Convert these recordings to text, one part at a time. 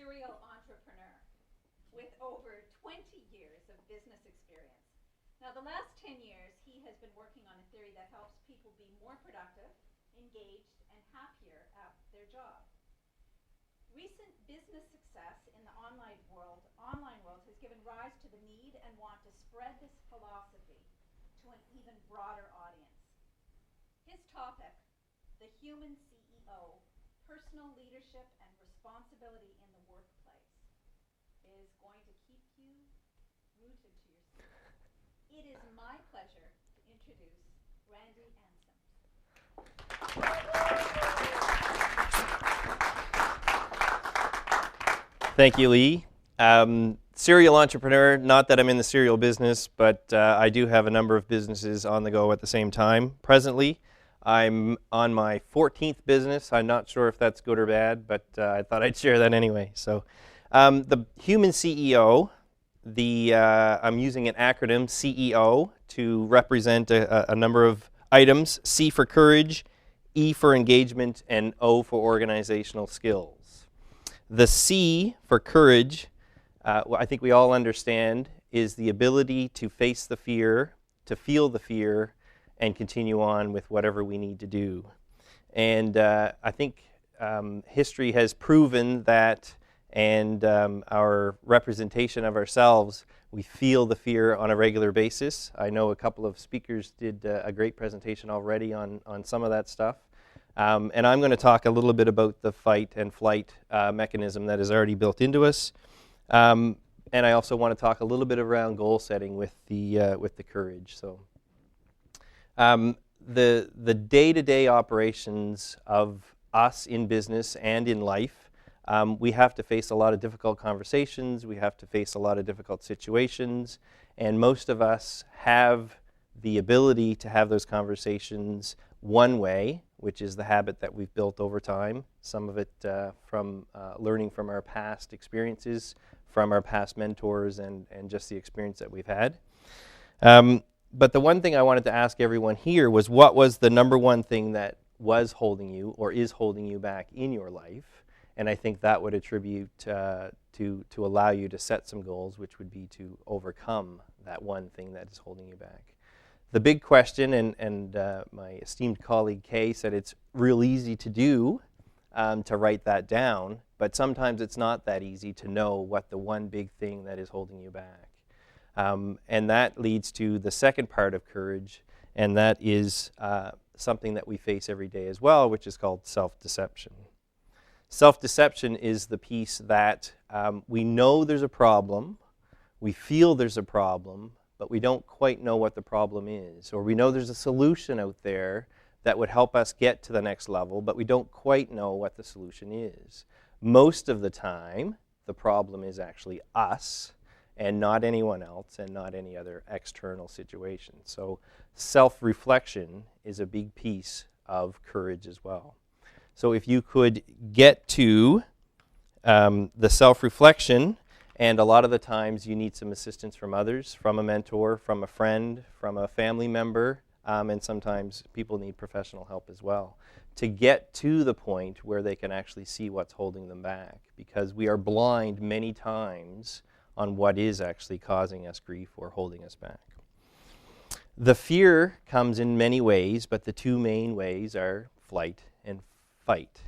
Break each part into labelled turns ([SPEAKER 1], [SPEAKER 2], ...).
[SPEAKER 1] serial entrepreneur with over 20 years of business experience. Now, the last 10 years, he has been working on a theory that helps people be more productive, engaged, and happier at their job. Recent business success in the online world has given rise to the need and want to spread this philosophy to an even broader audience. His topic, the human CEO, personal leadership and responsibility in the workplace, is going to keep you rooted to your seat. It is my pleasure to introduce Randy Ansems.
[SPEAKER 2] Thank you, Lee. Serial entrepreneur, not that I'm in the cereal business, but I do have a number of businesses on the go at the same time. Presently, I'm on my 14th business. I'm not sure if that's good or bad, but I thought I'd share that anyway. So the human CEO, I'm using an acronym CEO to represent a number of items. C for courage, E for engagement, and O for organizational skills. The C for courage, I think we all understand, is the ability to face the fear, to feel the fear, and continue on with whatever we need to do. And I think history has proven that, and our representation of ourselves, we feel the fear on a regular basis. I know a couple of speakers did a great presentation already on some of that stuff. And I'm going to talk a little bit about the fight and flight mechanism that is already built into us. And I also want to talk a little bit around goal setting with the courage. So the day-to-day operations of us in business and in life, we have to face a lot of difficult conversations. We have to face a lot of difficult situations. And most of us have the ability to have those conversations one way, which is the habit that we've built over time. Some of it from learning from our past experiences, from our past mentors, and just the experience that we've had. But the one thing I wanted to ask everyone here was, what was the number one thing that was holding you or is holding you back in your life? And I think that would attribute to allow you to set some goals, which would be to overcome that one thing that is holding you back. The big question, and my esteemed colleague Kay said it's real easy to do, to write that down, but sometimes it's not that easy to know what the one big thing that is holding you back. And that leads to the second part of courage, and that is something that we face every day as well, which is called self-deception. Self-deception is the piece that we know there's a problem, we feel there's a problem, but we don't quite know what the problem is. Or we know there's a solution out there that would help us get to the next level, but we don't quite know what the solution is. Most of the time, the problem is actually us and not anyone else and not any other external situation. So self-reflection is a big piece of courage as well. So if you could get to the self-reflection, and a lot of the times you need some assistance from others, from a mentor, from a friend, from a family member, and sometimes people need professional help as well, to get to the point where they can actually see what's holding them back, because we are blind many times on what is actually causing us grief or holding us back. The fear comes in many ways, but the two main ways are flight and fight.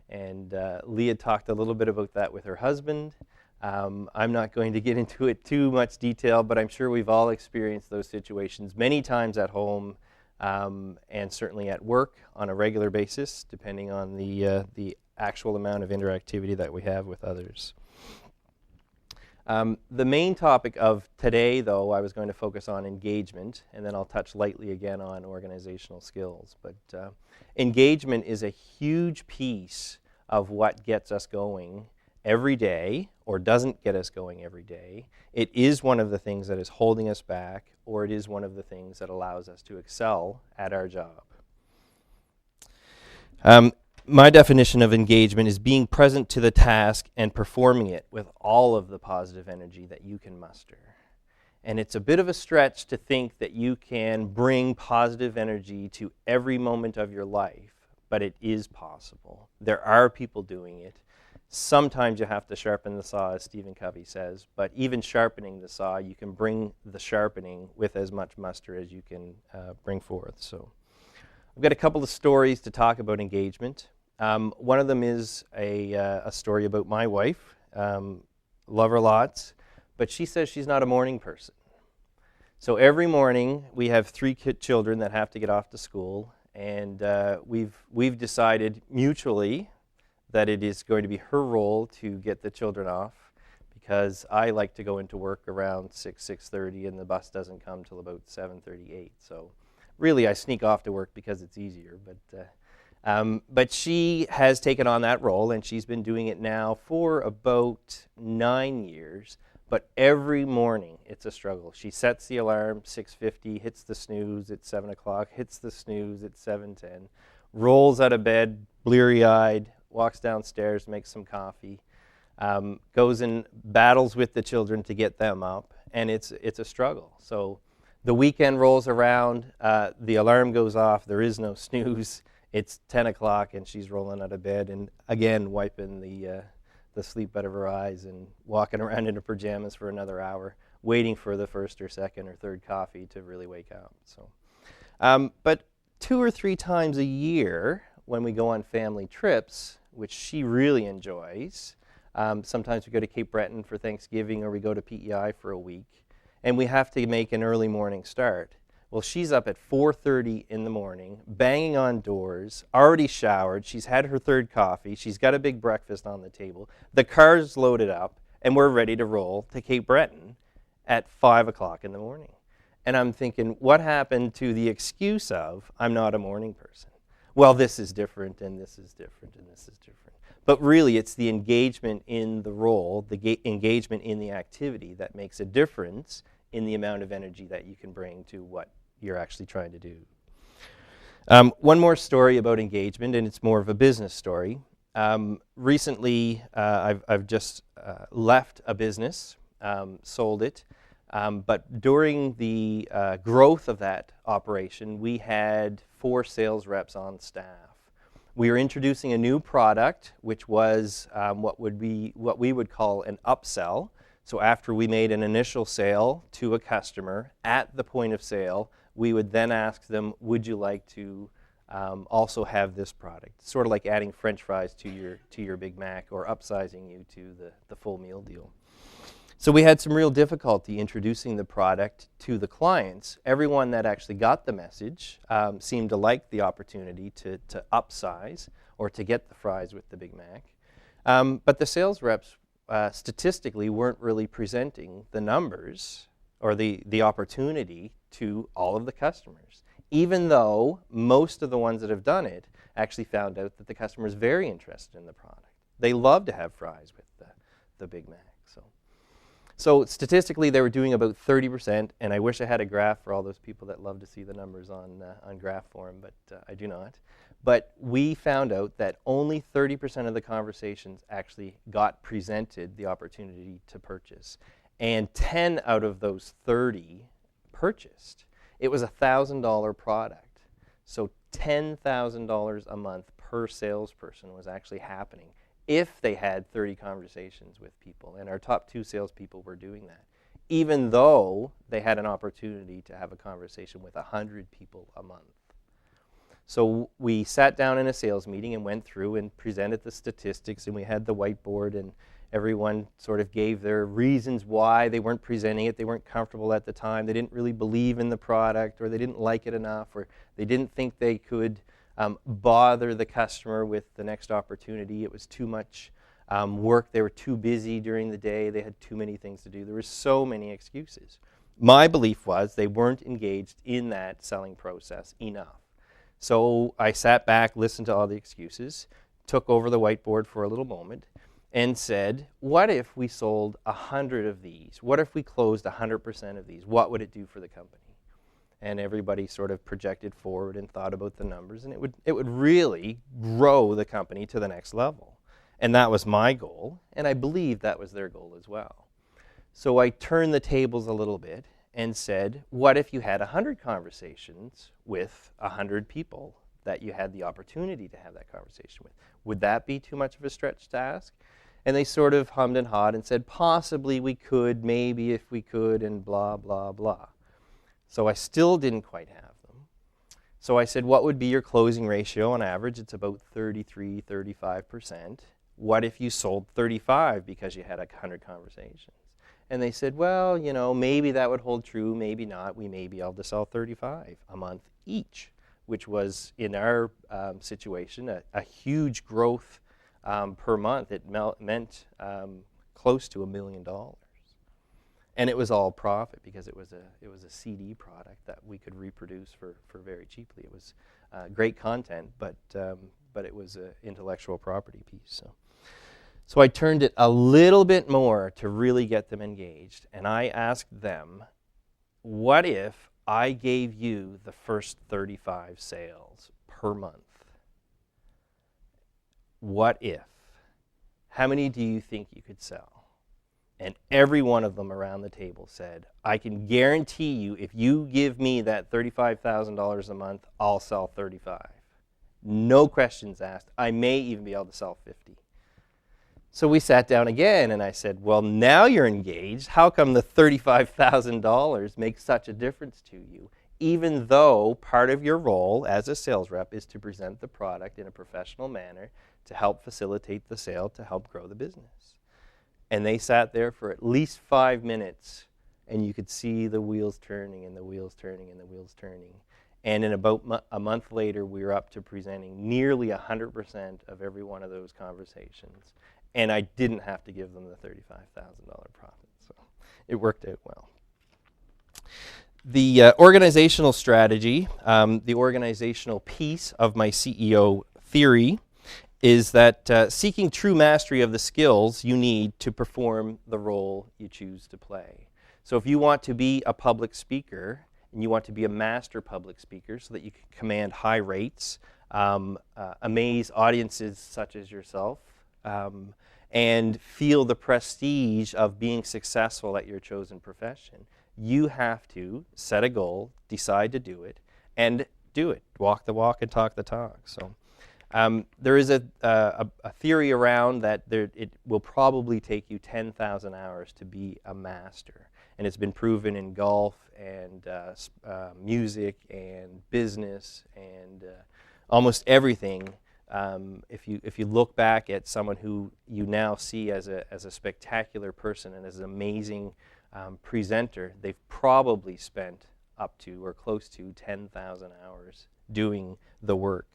[SPEAKER 2] And Leah talked a little bit about that with her husband. I'm not going to get into it too much detail, but I'm sure we've all experienced those situations many times at home, and certainly at work on a regular basis, depending on the actual amount of interactivity that we have with others. The main topic of today, though, I was going to focus on engagement, and then I'll touch lightly again on organizational skills. But engagement is a huge piece of what gets us going every day, or doesn't get us going every day. It is one of the things that is holding us back, or it is one of the things that allows us to excel at our job. My definition of engagement is being present to the task and performing it with all of the positive energy that you can muster. And it's a bit of a stretch to think that you can bring positive energy to every moment of your life, but it is possible. There are people doing it. Sometimes you have to sharpen the saw, as Stephen Covey says, but even sharpening the saw, you can bring the sharpening with as much muster as you can bring forth. So I've got a couple of stories to talk about engagement. One of them is a story about my wife. Love her lots, but she says she's not a morning person. So every morning we have 3 children that have to get off to school, and we've decided mutually that it is going to be her role to get the children off, because I like to go into work around 6:30, and the bus doesn't come till about 7:38. So really I sneak off to work because it's easier. But she has taken on that role, and she's been doing it now for about 9 years. But every morning it's a struggle. She sets the alarm, 6:50, hits the snooze at 7 o'clock, hits the snooze at 7:10, rolls out of bed, bleary-eyed, walks downstairs, makes some coffee, goes and battles with the children to get them up, and it's a struggle. So the weekend rolls around, the alarm goes off, there is no snooze, it's 10 o'clock, and she's rolling out of bed and again wiping the sleep out of her eyes and walking around in her pajamas for another hour, waiting for the first or second or third coffee to really wake up. So, but 2 or 3 times a year, when we go on family trips, which she really enjoys, sometimes we go to Cape Breton for Thanksgiving, or we go to PEI for a week, and we have to make an early morning start. Well, she's up at 4:30 in the morning, banging on doors, already showered, she's had her 3rd coffee, she's got a big breakfast on the table, the car's loaded up, and we're ready to roll to Cape Breton at 5 o'clock in the morning. And I'm thinking, what happened to the excuse of, I'm not a morning person? Well, this is different, and this is different, and this is different. But really, it's the engagement in the role, the engagement in the activity that makes a difference in the amount of energy that you can bring to what you're actually trying to do. One more story about engagement, and it's more of a business story. Recently, I've just left a business, sold it, but during the growth of that operation, we had 4 sales reps on staff. We were introducing a new product, which was what we would call an upsell. So after we made an initial sale to a customer, at the point of sale, we would then ask them, would you like to also have this product? Sort of like adding French fries to your Big Mac, or upsizing you to the full meal deal. So we had some real difficulty introducing the product to the clients. Everyone that actually got the message seemed to like the opportunity to upsize or to get the fries with the Big Mac. But the sales reps statistically weren't really presenting the numbers or the opportunity to all of the customers, even though most of the ones that have done it actually found out that the customer is very interested in the product. They love to have fries with the Big Mac. So statistically, they were doing about 30%, and I wish I had a graph for all those people that love to see the numbers on graph form, but I do not. But we found out that only 30% of the conversations actually got presented the opportunity to purchase, and 10 out of those 30 purchased. It was a $1,000 product, so $10,000 a month per salesperson was actually happening if they had 30 conversations with people. And our top 2 salespeople were doing that, even though they had an opportunity to have a conversation with 100 people a month. So we sat down in a sales meeting and went through and presented the statistics, and we had the whiteboard, and everyone sort of gave their reasons why they weren't presenting it. They weren't comfortable at the time. They didn't really believe in the product, or they didn't like it enough, or they didn't think they could bother the customer with the next opportunity. It was too much work. They were too busy during the day. They had too many things to do. There were so many excuses. My belief was they weren't engaged in that selling process enough. So I sat back, listened to all the excuses, took over the whiteboard for a little moment, and said, what if we sold 100 of these? What if we closed 100% of these? What would it do for the company? And everybody sort of projected forward and thought about the numbers, and it would really grow the company to the next level. And that was my goal, and I believe that was their goal as well. So I turned the tables a little bit and said, what if you had 100 conversations with 100 people that you had the opportunity to have that conversation with? Would that be too much of a stretch to ask? And they sort of hummed and hawed and said, possibly we could, maybe if we could, and blah, blah, blah. So I still didn't quite have them. So I said, what would be your closing ratio on average? It's about 33, 35%. What if you sold 35 because you had 100 conversations? And they said, well, you know, maybe that would hold true, maybe not. We may be able to sell 35 a month each, which was, in our situation, a huge growth per month. It meant close to $1 million. And it was all profit because it was a CD product that we could reproduce for very cheaply. It was great content, but it was an intellectual property piece. So I turned it a little bit more to really get them engaged, and I asked them, what if I gave you the first 35 sales per month? What if? How many do you think you could sell? And every one of them around the table said, I can guarantee you if you give me that $35,000 a month, I'll sell 35. No questions asked. I may even be able to sell 50. So we sat down again and I said, well, now you're engaged. How come the $35,000 makes such a difference to you? Even though part of your role as a sales rep is to present the product in a professional manner to help facilitate the sale, to help grow the business. And they sat there for at least 5 minutes, and you could see the wheels turning and the wheels turning and the wheels turning. And in about a month later, we were up to presenting nearly 100% of every one of those conversations. And I didn't have to give them the $35,000 profit. So it worked out well. The organizational strategy, the organizational piece of my CEO theory, is that seeking true mastery of the skills you need to perform the role you choose to play. So if you want to be a public speaker, and you want to be a master public speaker so that you can command high rates, amaze audiences such as yourself, and feel the prestige of being successful at your chosen profession, you have to set a goal, decide to do it, and do it. Walk the walk and talk the talk. So there is a theory around that it will probably take you 10,000 hours to be a master. And it's been proven in golf and music and business and almost everything. If you look back at someone who you now see as a spectacular person and as an amazing presenter, they've probably spent up to or close to 10,000 hours doing the work.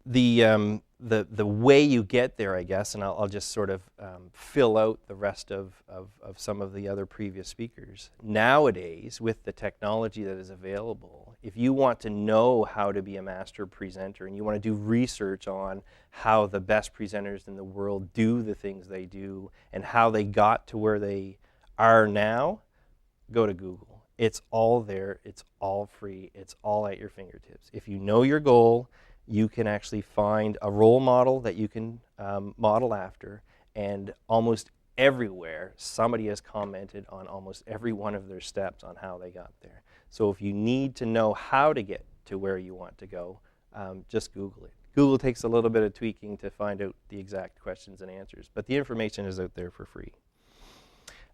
[SPEAKER 2] The way you get there, I guess, and I'll just sort of fill out the rest of some of the other previous speakers. Nowadays, with the technology that is available, if you want to know how to be a master presenter and you want to do research on how the best presenters in the world do the things they do and how they got to where they are now, go to Google. It's all there. It's all free. It's all at your fingertips. If you know your goal, you can actually find a role model that you can model after, and almost everywhere somebody has commented on almost every one of their steps on how they got there. So if you need to know how to get to where you want to go, just Google it. Google takes a little bit of tweaking to find out the exact questions and answers, but the information is out there for free.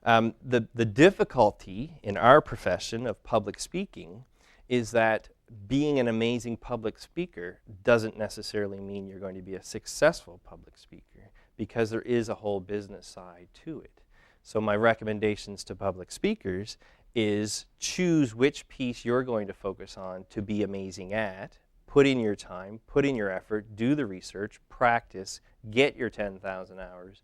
[SPEAKER 2] The difficulty in our profession of public speaking is that being an amazing public speaker doesn't necessarily mean you're going to be a successful public speaker, because there is a whole business side to it. So my recommendations to public speakers is choose which piece you're going to focus on to be amazing at, put in your time, put in your effort, do the research, practice, get your 10,000 hours,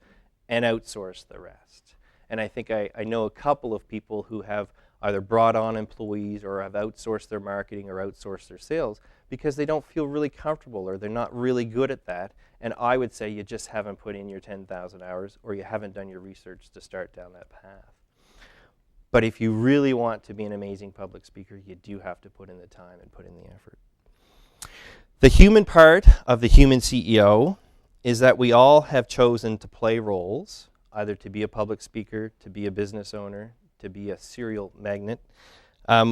[SPEAKER 2] and outsource the rest. And I think I know a couple of people who have either brought on employees or have outsourced their marketing or outsourced their sales because they don't feel really comfortable or they're not really good at that. And I would say you just haven't put in your 10,000 hours or you haven't done your research to start down that path. But if you really want to be an amazing public speaker, you do have to put in the time and put in the effort. The human part of the human CEO is that we all have chosen to play roles, either to be a public speaker, to be a business owner, to be a serial magnet.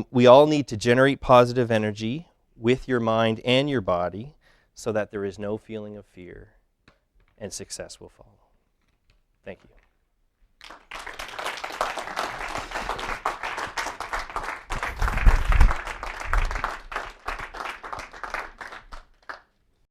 [SPEAKER 2] We all need to generate positive energy with your mind and your body so that there is no feeling of fear and success will follow. Thank you.